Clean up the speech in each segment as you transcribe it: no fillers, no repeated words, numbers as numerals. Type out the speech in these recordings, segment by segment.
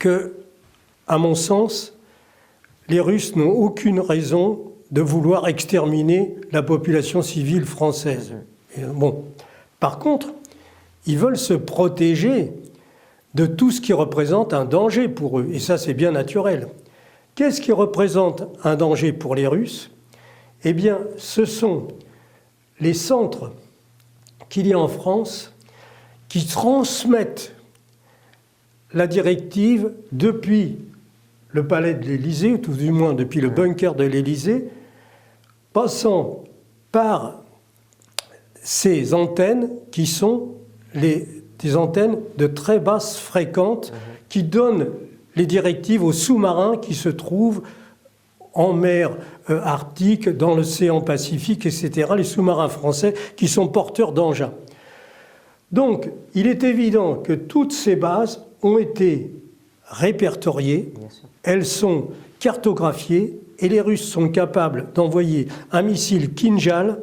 que, à mon sens, les Russes n'ont aucune raison de vouloir exterminer la population civile française. Bon. Par contre, ils veulent se protéger de tout ce qui représente un danger pour eux. Et ça, c'est bien naturel. Qu'est-ce qui représente un danger pour les Russes? Eh bien, ce sont les centres qu'il y a en France qui transmettent la directive depuis le palais de l'Élysée, ou tout du moins depuis le bunker de l'Élysée, passant par ces antennes qui sont des antennes de très basse fréquence qui donnent les directives aux sous-marins qui se trouvent en mer Arctique, dans l'océan Pacifique, etc., les sous-marins français qui sont porteurs d'engins. Donc, il est évident que toutes ces bases ont été répertoriées, elles sont cartographiées, et les Russes sont capables d'envoyer un missile Kinjal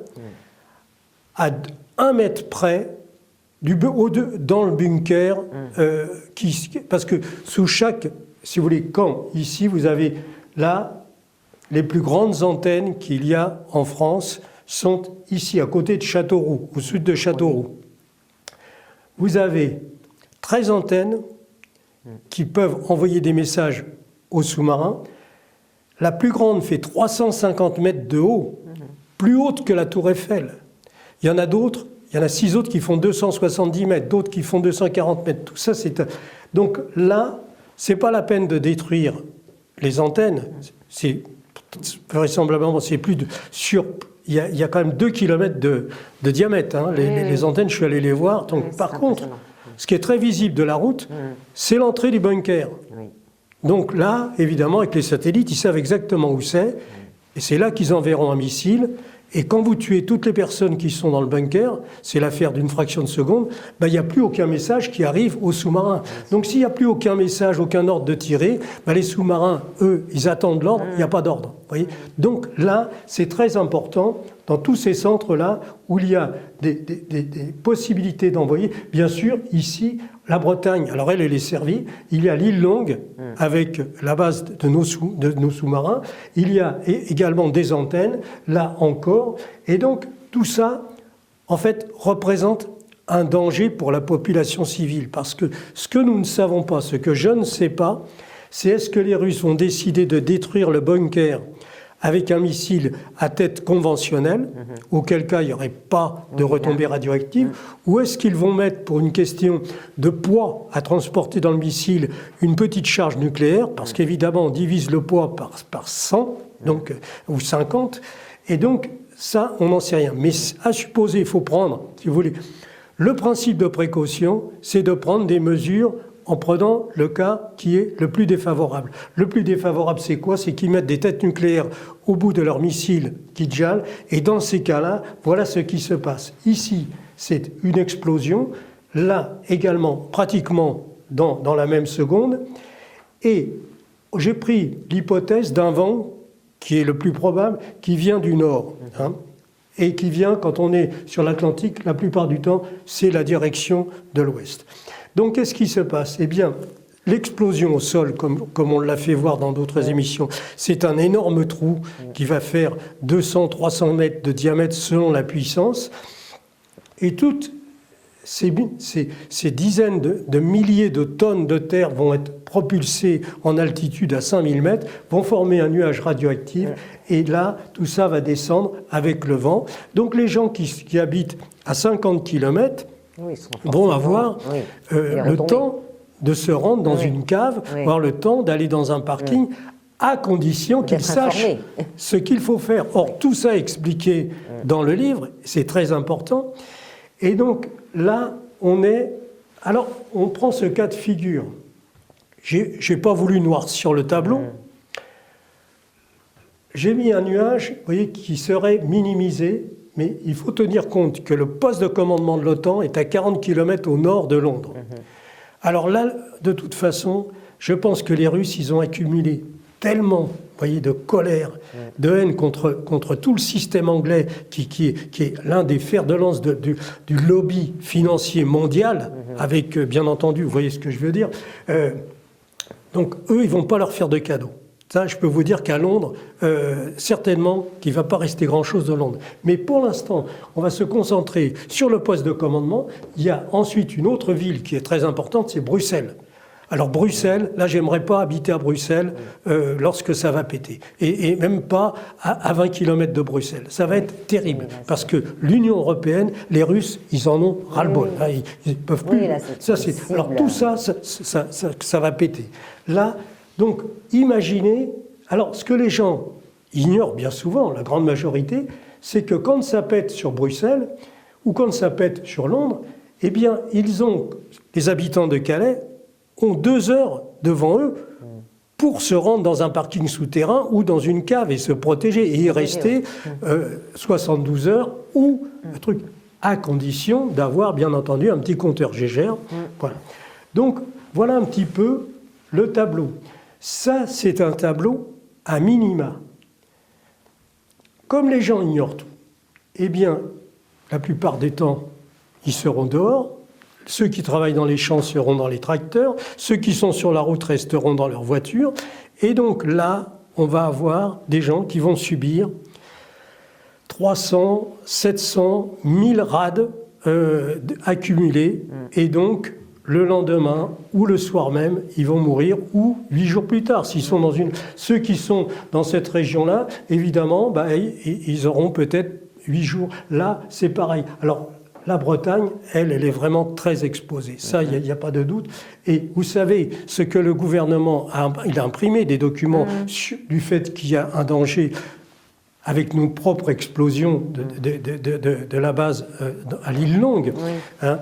à 1 mètre près dans le bunker, parce que sous chaque, si vous voulez, camp, ici, vous avez là, les plus grandes antennes qu'il y a en France sont ici, à côté de Châteauroux, au sud de Châteauroux. Vous avez 13 antennes qui peuvent envoyer des messages aux sous-marins. La plus grande fait 350 mètres de haut, plus haute que la Tour Eiffel. Il y en a d'autres, il y en a 6 autres qui font 270 mètres, d'autres qui font 240 mètres. Tout ça, c'est... Donc là, c'est pas la peine de détruire les antennes. C'est vraisemblablement, c'est plus de... Il y a quand même 2 km de diamètre. Hein. Les antennes, je suis allé les voir. Donc, par contre, ce qui est très visible de la route, c'est l'entrée du bunker. Donc là, évidemment, avec les satellites, ils savent exactement où c'est. Et c'est là qu'ils enverront un missile. Et quand vous tuez toutes les personnes qui sont dans le bunker, c'est l'affaire d'une fraction de seconde, ben, il n'y a plus aucun message qui arrive aux sous-marins. Donc s'il n'y a plus aucun message, aucun ordre de tirer, ben, les sous-marins, eux, ils attendent l'ordre, il n'y a pas d'ordre. Voyez. Donc là, c'est très important, dans tous ces centres-là, où il y a des possibilités d'envoyer. Bien sûr, ici, la Bretagne, alors elle est servie. Il y a l'île Longue, avec la base de nos sous-marins. Il y a également des antennes, là encore. Et donc, tout ça, en fait, représente un danger pour la population civile. Parce que ce que nous ne savons pas, ce que je ne sais pas, c'est est-ce que les Russes ont décidé de détruire le bunker avec un missile à tête conventionnelle, auquel cas il n'y aurait pas de retombées radioactives, ou est-ce qu'ils vont mettre, pour une question de poids à transporter dans le missile, une petite charge nucléaire, parce qu'évidemment on divise le poids par 100, donc, ou 50, et donc ça on n'en sait rien. Mais à supposer, il faut prendre, si vous voulez, le principe de précaution, c'est de prendre des mesures en prenant le cas qui est le plus défavorable. Le plus défavorable, c'est quoi? C'est qu'ils mettent des têtes nucléaires au bout de leur missile Kinjal, et dans ces cas-là, voilà ce qui se passe. Ici, c'est une explosion, là également, pratiquement dans la même seconde, et j'ai pris l'hypothèse d'un vent qui est le plus probable, qui vient du nord, hein, et qui vient, quand on est sur l'Atlantique, la plupart du temps, c'est la direction de l'ouest. Donc, qu'est-ce qui se passe? Eh bien, l'explosion au sol, comme on l'a fait voir dans d'autres émissions, c'est un énorme trou qui va faire 200-300 mètres de diamètre selon la puissance. Et toutes ces dizaines de milliers de tonnes de terre vont être propulsées en altitude à 5000 mètres, vont former un nuage radioactif. Et là, tout ça va descendre avec le vent. Donc, les gens qui habitent à 50 km... vont avoir le temps de se rendre dans une cave, avoir le temps d'aller dans un parking, à condition qu'ils sachent ce qu'il faut faire. Or, tout ça est expliqué dans le livre, c'est très important. Et donc, là, on est... Alors, on prend ce cas de figure. J'ai pas voulu noircir le tableau. J'ai mis un nuage, vous voyez, qui serait minimisé. Mais il faut tenir compte que le poste de commandement de l'OTAN est à 40 km au nord de Londres. Alors là, de toute façon, je pense que les Russes, ils ont accumulé tellement, vous voyez, de colère, de haine contre tout le système anglais, qui est l'un des fers de lance du lobby financier mondial, avec, bien entendu, vous voyez ce que je veux dire, Donc eux, ils ne vont pas leur faire de cadeaux. Ça, je peux vous dire qu'à Londres, certainement qu'il ne va pas rester grand-chose de Londres. Mais pour l'instant, on va se concentrer sur le poste de commandement. Il y a ensuite une autre ville qui est très importante, c'est Bruxelles. Alors Bruxelles, là, j'aimerais pas habiter à Bruxelles lorsque ça va péter. Et même pas à 20 km de Bruxelles. Ça va être terrible. Parce que l'Union européenne, les Russes, ils en ont ras-le-bol. Là, ils peuvent plus. Là, alors tout ça, ça va péter. Là, donc, imaginez... Alors, ce que les gens ignorent bien souvent, la grande majorité, c'est que quand ça pète sur Bruxelles, ou quand ça pète sur Londres, eh bien, les habitants de Calais ont 2 heures devant eux pour se rendre dans un parking souterrain ou dans une cave et se protéger et y rester 72 heures ou un truc, à condition d'avoir bien entendu un petit compteur Gégère. Voilà. Donc voilà un petit peu le tableau. Ça, c'est un tableau à minima. Comme les gens ignorent tout, eh bien, la plupart des temps, ils seront dehors. Ceux qui travaillent dans les champs seront dans les tracteurs. Ceux qui sont sur la route resteront dans leur voiture. Et donc là, on va avoir des gens qui vont subir 300, 700, 1000 rades accumulés. Et donc, le lendemain ou le soir même, ils vont mourir, ou 8 jours plus tard. Ceux qui sont dans cette région-là, évidemment, ils auront peut-être 8 jours. Là, c'est pareil. Alors, la Bretagne, elle est vraiment très exposée. Ça, il n'y a pas de doute. Et vous savez, ce que le gouvernement il a imprimé des documents du fait qu'il y a un danger avec nos propres explosions de la base à l'île Longue. Hein,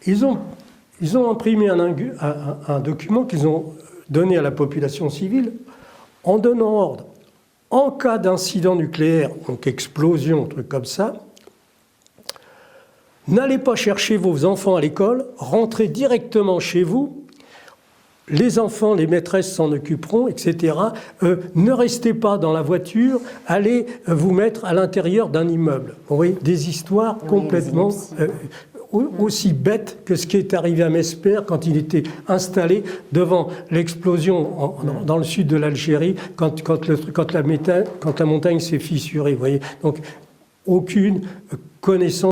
ils ont imprimé un document qu'ils ont donné à la population civile en donnant ordre. En cas d'incident nucléaire, donc explosion, truc comme ça, n'allez pas chercher vos enfants à l'école, rentrez directement chez vous, les enfants, les maîtresses s'en occuperont, etc. Ne restez pas dans la voiture, allez vous mettre à l'intérieur d'un immeuble. Vous voyez, des histoires complètement aussi bêtes que ce qui est arrivé à Mesper quand il était installé devant l'explosion dans le sud de l'Algérie, quand la montagne s'est fissurée. Vous voyez, donc aucune connaissance